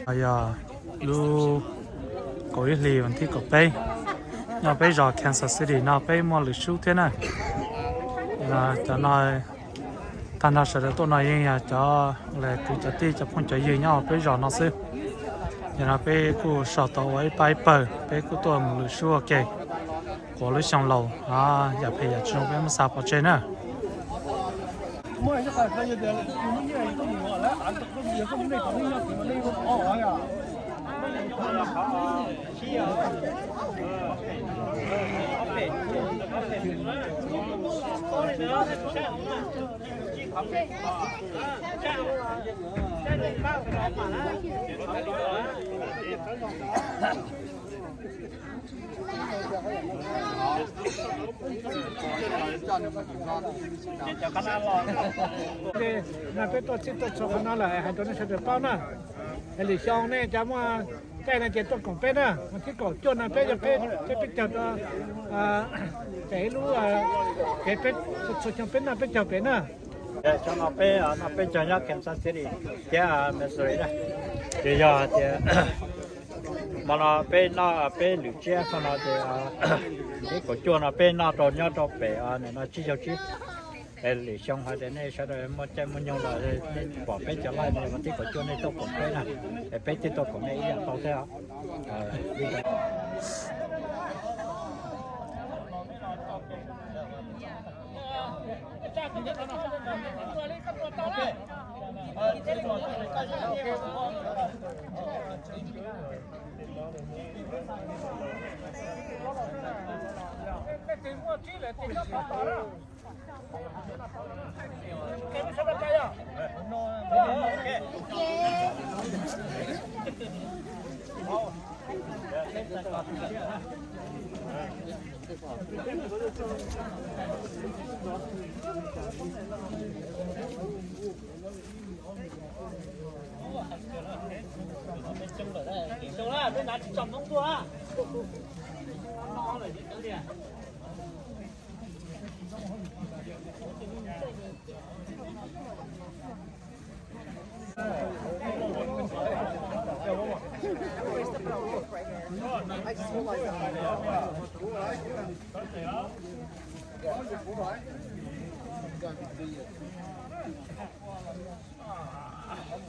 bây giờ lu có ít lì vẫn thích có bay nhà bay giờ Kansas City nào bay mua lịch sử thế này là cho nó thành ra sẽ được tôi nói như cho là cứ cho ti cho phong cho gì nhau bay giờ nó sẽ giờ là bay cứ sợ tàu ấy bay bờ bay cứ tôi một lịch sử ok có lịch xong lâu giờ phải giờ chúng bay một sao ở trên nữa mua cái cái cái gì đó, những cái này có nhiều là ăn được cái gì cũng này cũng này thì mà đây cũng ổn à. Nãy tôi chỉ tôi cho khán giả lại, hai đứa nó sẽ được bao nè. Cái lịch xong này chấm cái này chỉ tôi còn bé nè, mà cái cổ chuột là bé cho bé chặt cái lú cái bé số chấm bé là bé chặt bé nè. Cho nó bé cho nhau Kansas City, cái Missouri này. Bây giờ thì mà nó bé lũ chia cho nó thì cái cổ chuột nó bé nó trộn nhau trộn bé này nó chỉ cho chỉ để xong hai đứa này sau đó một trái một nhau là bỏ bé trở lại này mà cái cổ chuột này tôi cũng bé này để bé thì tôi cũng này là tao theo đi đây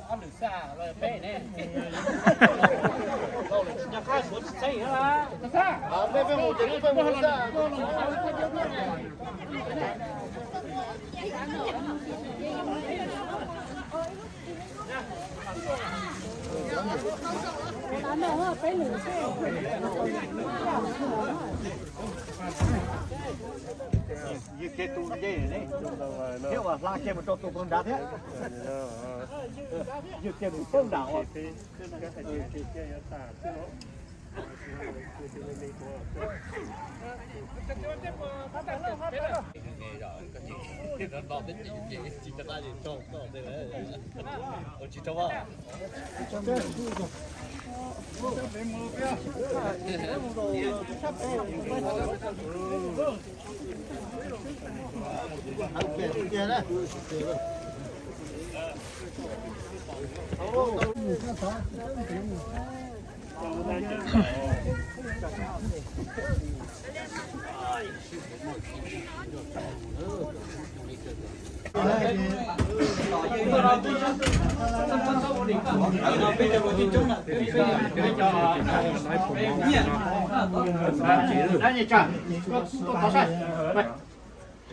ăn được xa rồi bé nè. Nhà khai sốt xây hả? Xa. Bé bé một cái bé một xa. như cái tu dây này nếu mà la cái một chỗ tu con đá thế như cái một phương đảo Đây nhỉ chả, tôi tao sai.